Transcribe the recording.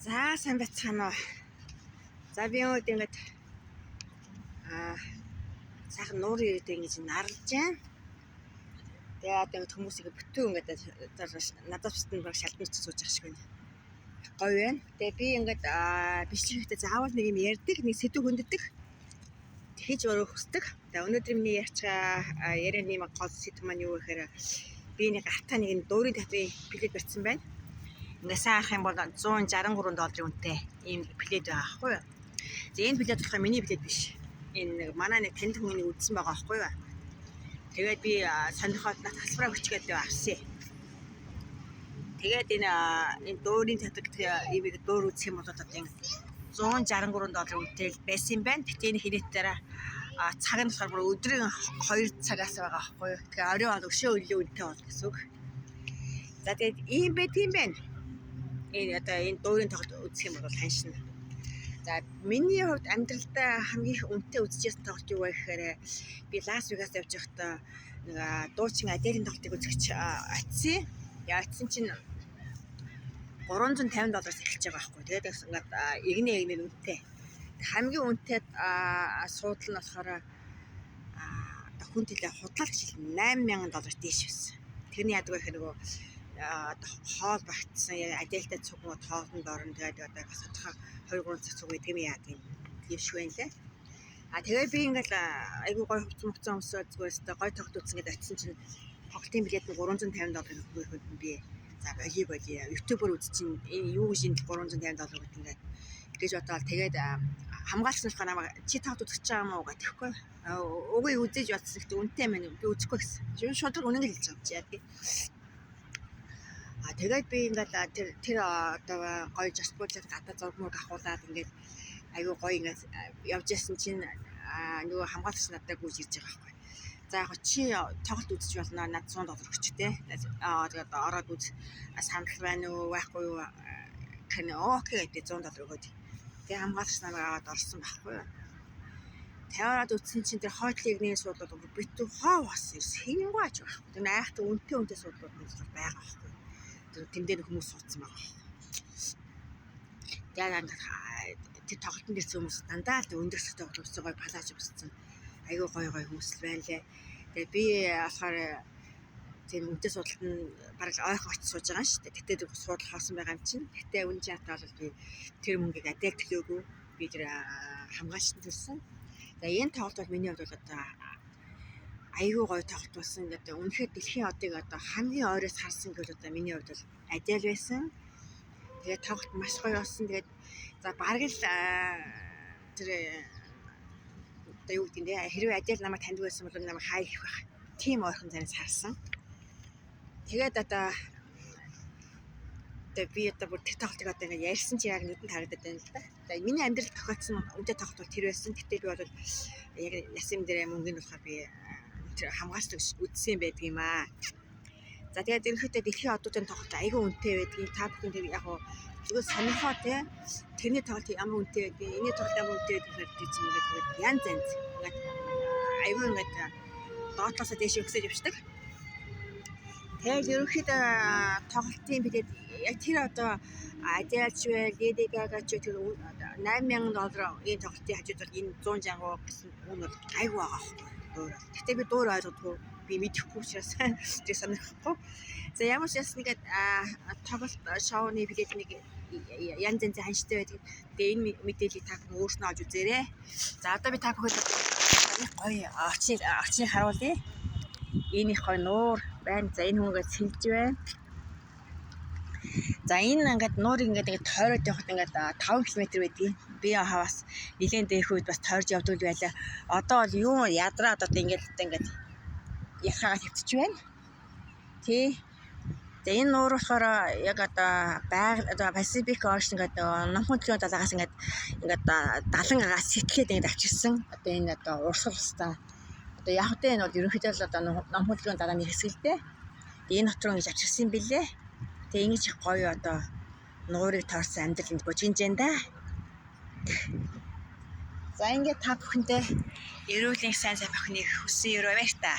За сайн байцгаана уу. За би өөд ингээд сайхан нуур ирээд ингэж нарлж байна. Тэгээ одоо ингээд хүмүүс ингэ бүтэн ингээд надад бусдын баг шалдаж сууж ах шиг байна. Гоё байна. Тэгээ би ингээд бичлэгтээ заавал нэг юм ярьдаг, нэг сэдв хүнддэг. Тэгэж өөрөө хүсдэг. Тэгээ өнөөдөр миний ярианы гол сэдв маань юу гэхээр би нэг гартаа нэг дуурийн театрын билет барьсан байна. Ингээ сайн харах юм бол $163 үнэтэй ийм билет байгаа байхгүй юу. За энэ билет болохоор миний билет биш. Энэ манай нэг танил хүний үзсэн байгаа байхгүй юу. Тэгээд би сонирхоод тасвараа хүчгээд авсан. Тэгээд энэ дуурийн театрт ийм дуур үзэх юм бол одоо $163 үнэтэй байсан юм байна. Гэтэ энэ хинэтээр цаг нь болохоор өдрийн 2 цагаас байгаа байхгүй юу. Тэгээ орой бол өшөө өглөө үнэтэй бол гэсэн үг. За тэгээд ийм байт юм байна. Энэ дуурийн тоглолт үзэх юм бол ханшина. За миний хувьд амьдралдаа хамгийн их үнэтэй үзчихсэн тоглолт юу вэ гэхээр би Лас Вегас явж байхдаа нэг дуучин Аделийн тоглолтыг үзэж атсан. Яатсан чинь $350-аас эхэлж байгаа байхгүй. Тэгээд ингээд игнээ үнэтэй. Хамгийн үнэтэй суудал нь болохоор хүн төлөө худлаач $8,000 дээш байсан. Тэрний яадаг вэ гэхээр нөгөө хоол багтсан Аделтай цугмод хоолнд орно. Тэгээд одоо бас тодорхой 2-3 цаг цуг гэдэг юм яадаг юм шиг байна лээ. Тэгээд би ингээл айгүй гой хувцсан өмсөөс гой тогт үзсэн гэдэг атсан чинь тоглолтын билет нь $350 өгөхөд би за болий ютубер үзчихин энэ юу гэж энэ $350 гэдэг ингээд гэж бодоод тэгээд хамгаалсан болохоор намайг чи тогт үзэж байгаа мó гэхгүй. Үгүй үзэж бодсон гэхдээ үнэтэй мэн би үзэхгүй гэсэн. Шууд үнэн л хэлж байгаа чи яа. Тэгээд би ингээд тэр одоо гоё жаспуулаад гадаа зураг мөр авахуулаад ингээд айгүй гоё ингээд явж ясан чинь нөгөө хамгаалагч надад гүйж ирж байгаа байхгүй. За яг чи тоглолт үзэж болно над $100 өгчтэй. Тэгээд ороод үз санал байна уу байхгүй юу гэх окей гэдэг $100 өгөөд. Тэгээ хамгаалагч намайг аваад орсон байхгүй юу. Таваад үтсэн чинь тэр хойтлыг нэг суудлууд битүү хоо бас хингүй аж байгаа. Тэр айхт үнэтэй суудлууд байгаа байхгүй. Тэн дээр хүмүүс суудсан байгаа. Тэгээд тэр тоглолтын дээр хүмүүс дандаа л өндөр өсөлт тоглолт гоё палаж өссөн. Айгүй гоё хүмүүс л байна лээ. Тэгээд би болохоор тэр үнэтэй суудалт нь бараг ойхон очиж сууж байгаа юм шүү дээ. Тэгтээ суудлах хоосон байгаа юм чинь. Тэгтээ үнэн чатаа бол би тэр мөнгийг Адел төлөөгүй. Би тэр хамгаалчд төлсөн. За энэ тоглолт бол миний хувьд бол одоо айгүй гоё тоглолт болсон. Ингээд үнэхээр дэлхийн одыг одоо хамгийн ойроос харсан гэвэл одоо миний хувьд бол Адел байсан. Тэгээд тоглолт маш гоё болсон. Тэгээд за бараг л тэр одоо юу гэдэг нь хэрвээ Адел намайг таньдаг байсан бол намайг хай гэх байх. Тим ойрхон занаас харсан. Тэгээд одоо би одоо бүр тэр тоглолтыг одоо ингээд ярьсан чи яг нүдэнд харагдаад байна л да. За миний амьдралд тохиолдсон үнэтэй тоглолт бол тэр байсан. Гэтэл би бол яг ясим дээр мөнгөнд болохоор би тэр хамгаалалт үзсэн байдаг юм аа. За тэгээд ерөнхийдөө дэлхийн одуудын тоглолт айгүй үнэтэй байдаг. Та бүхэн тэр яг зүгээр сонирхоо те тэрний тоглолт ямар үнэтэй байдаг. Энэний тоглолт ямар үнэтэй байдаг гэдэг чинь ингээд янз ингээд айгүй ингээд доотлосоо дээш өгсөж явчихдаг. Тэгээд ерөнхийдөө тоглолтын билет яг тэр одоо Аделч вэ, Lady Gaga ч тэр $8,000 энэ тоглолтын хажууд бол энэ 100 жангуу гэсэн үнэ айгүй байгаа байхгүй. Гэтэ би дуур ойлгодгүй би мэдэхгүй учраас тэр сонирхгүй. За ямар ч яс нэгэд тоглолт шоуны билет нэг янз янз ханштай байдаг. Тэгээ энэ мэдээллийг та бүхэн өөрснөө авч үзээрэй. За одоо би та бүхэнд гоё очныг харуулъя. Энэ их гоё нуур байна. За энэ хүмүүгээ сэлж байна. За энэ ингээд нуурыг ингээд тойроод явахад ингээд 5 км байдгийг. Би хаваас нилээн дээрх үед бас тойрж явдаг байлаа. Одоо бол юу ядраад одоо ингээд яхаа тавьчих байна. Тий. За энэ нуур болохоор яг одоо Pacific Ocean гэдэг номхон төлөв далаагаас ингээд 70 агаас сэтгээд ингээд авчирсан. Одоо энэ урсгал устаа. Одоо яг хөтэ энэ бол ерөнхийдөө л одоо номхон төлөв далааны хэсгэлтэй. Энэ дотроо ингэж авчирсан билээ. Тэгээ ингэж их гоё одоо нуурыг таарсан амьдрал энд божинж байна да. За ингээд та бүхэндээ эрүүлийн сайн байхныг хүсэн өрөө баяр та.